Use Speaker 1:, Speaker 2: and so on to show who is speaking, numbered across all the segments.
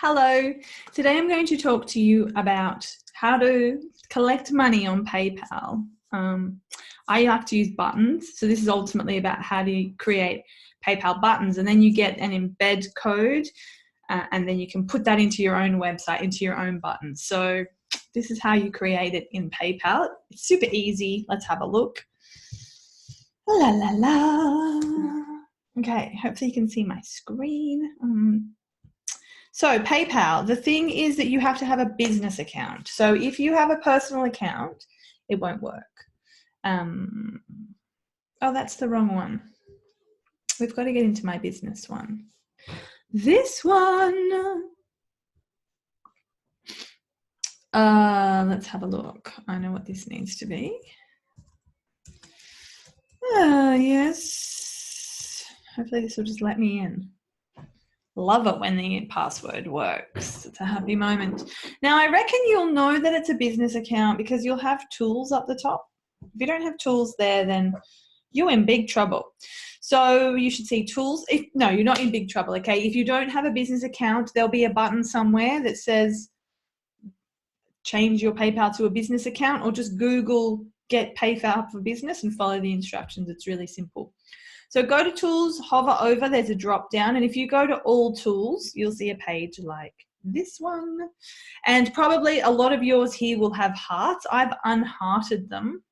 Speaker 1: Hello, today I'm going to talk to you about how to collect money on PayPal. I like to use buttons, so this is ultimately about how to create PayPal buttons, and then you get an embed code and then you can put that into your own website, into your own buttons. So this is how you create it in PayPal. It's super easy. Let's have a look. La la la. Okay, hopefully you can see my screen. So PayPal, the thing is that you have to have a business account. So if you have a personal account, it won't work. Oh, that's the wrong one. We've got to get into my business one. This one. Let's have a look. I know what this needs to be. Yes. Hopefully this will just let me in. Love it when the password works. It's a happy moment. Now, I reckon you'll know that it's a business account because you'll have tools up the top. If you don't have tools there, then you're in big trouble. So you should see tools. No, you're not in big trouble, okay? If you don't have a business account, there'll be a button somewhere that says change your PayPal to a business account, or just Google get PayPal for business and follow the instructions. It's really simple. So go to tools, hover over, there's a drop down, and if you go to all tools, you'll see a page like this one. And probably a lot of yours here will have hearts. I've unhearted them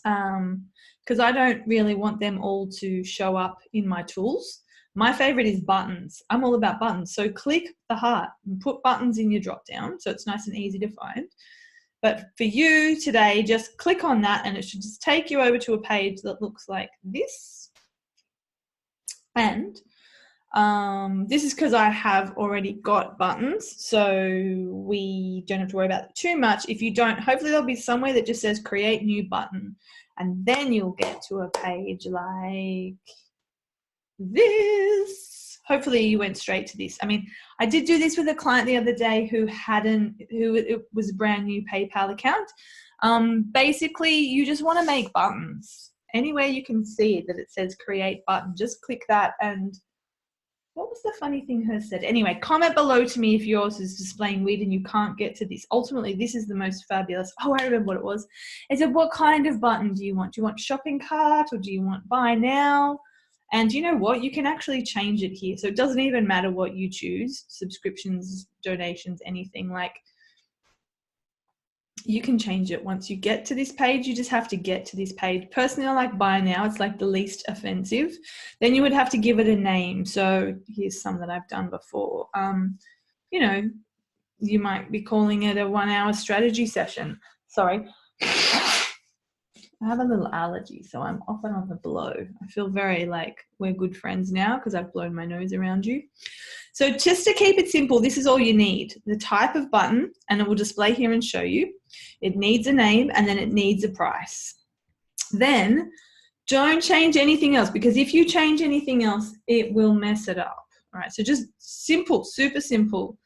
Speaker 1: because I don't really want them all to show up in my tools. My favorite is buttons. I'm all about buttons. So click the heart and put buttons in your drop down so it's nice and easy to find. But for you today, just click on that and it should just take you over to a page that looks like this. And this is because I have already got buttons, so we don't have to worry about it too much. If you don't, hopefully there'll be somewhere that just says create new button, and then you'll get to a page like this. Hopefully you went straight to this. I mean, I did do this with a client the other day who it was a brand new PayPal account. Basically, you just want to make buttons. Anywhere you can see that it says create button, just click that. And what was the funny thing her said? Anyway, comment below to me if yours is displaying weird and you can't get to this. Ultimately, this is the most fabulous. Oh, I remember what it was. It said, what kind of button do you want? Do you want shopping cart or do you want buy now? And you know what? You can actually change it here. So it doesn't even matter what you choose, subscriptions, donations, anything. Like, you can change it once you get to this page. You just have to get to this page. Personally, I like buy now. It's like the least offensive. Then you would have to give it a name. So here's some that I've done before. You know, you might be calling it a 1 hour strategy session. Sorry. I have a little allergy, so I'm often on the blow. I feel very like we're good friends now because I've blown my nose around you. So just to keep it simple, this is all you need. The type of button, and it will display here and show you. It needs a name and then it needs a price. Then don't change anything else, because if you change anything else, it will mess it up. All right, so just simple, super simple.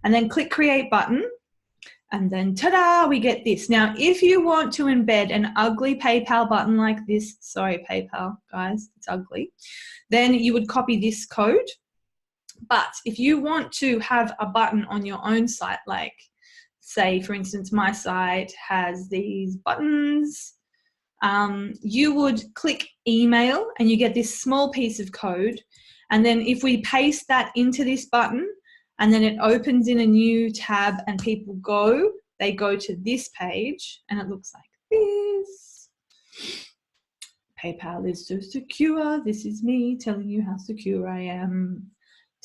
Speaker 1: And then click create button. And then ta-da, we get this. Now, if you want to embed an ugly PayPal button like this, sorry PayPal guys, it's ugly, then you would copy this code. But if you want to have a button on your own site, like say, for instance, my site has these buttons, you would click email and you get this small piece of code. And then if we paste that into this button, and then it opens in a new tab and people they go to this page and it looks like this. PayPal is so secure. This is me telling you how secure I am.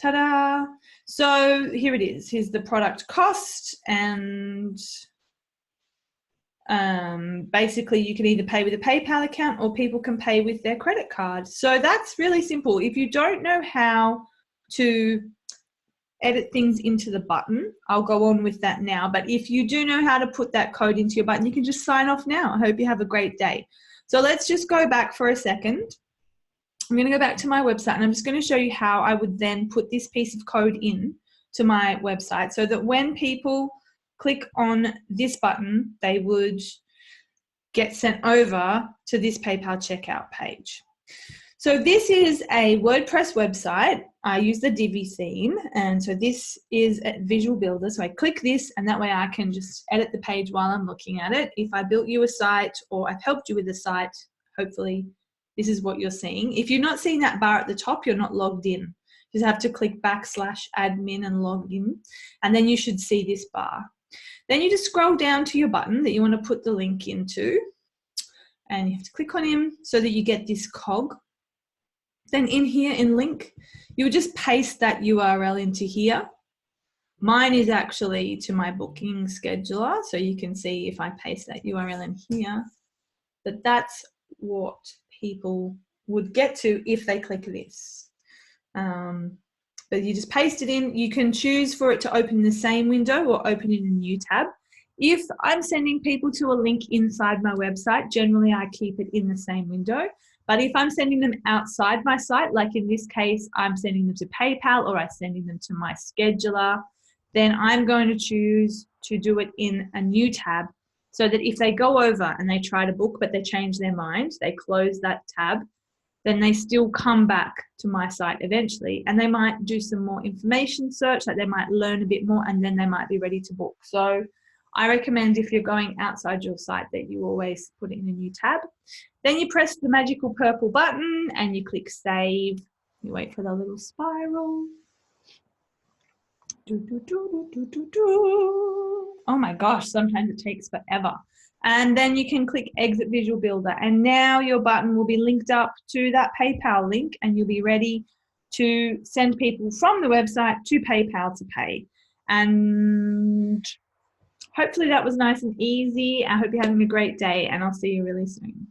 Speaker 1: Ta-da. So here it is. Here's the product cost, and basically you can either pay with a PayPal account or people can pay with their credit card. So that's really simple. If you don't know how to edit things into the button, I'll go on with that now. But if you do know how to put that code into your button, you can just sign off now. I hope you have a great day. So let's just go back for a second. I'm going to go back to my website and I'm just going to show you how I would then put this piece of code in to my website so that when people click on this button, they would get sent over to this PayPal checkout page. So this is a WordPress website. I use the Divi theme, and so this is a visual builder. So I click this, and that way I can just edit the page while I'm looking at it. If I built you a site or I've helped you with a site, hopefully this is what you're seeing. If you're not seeing that bar at the top, you're not logged in. You just have to click /admin and log in, and then you should see this bar. Then you just scroll down to your button that you want to put the link into, and you have to click on him so that you get this cog. Then in here in link, you would just paste that URL into here. Mine is actually to my booking scheduler, so you can see if I paste that URL in here, that that's what people would get to if they click this. But you just paste it in. You can choose for it to open in the same window or open in a new tab. If I'm sending people to a link inside my website, generally I keep it in the same window. But if I'm sending them outside my site, like in this case, I'm sending them to PayPal or I'm sending them to my scheduler, then I'm going to choose to do it in a new tab so that if they go over and they try to book but they change their mind, they close that tab, then they still come back to my site eventually, and they might do some more information search, like they might learn a bit more, and then they might be ready to book. So I recommend if you're going outside your site that you always put it in a new tab. Then you press the magical purple button and you click save. You wait for the little spiral. Oh my gosh, sometimes it takes forever. And then you can click exit visual builder, and now your button will be linked up to that PayPal link, and you'll be ready to send people from the website to PayPal to pay. And hopefully that was nice and easy. I hope you're having a great day, and I'll see you really soon.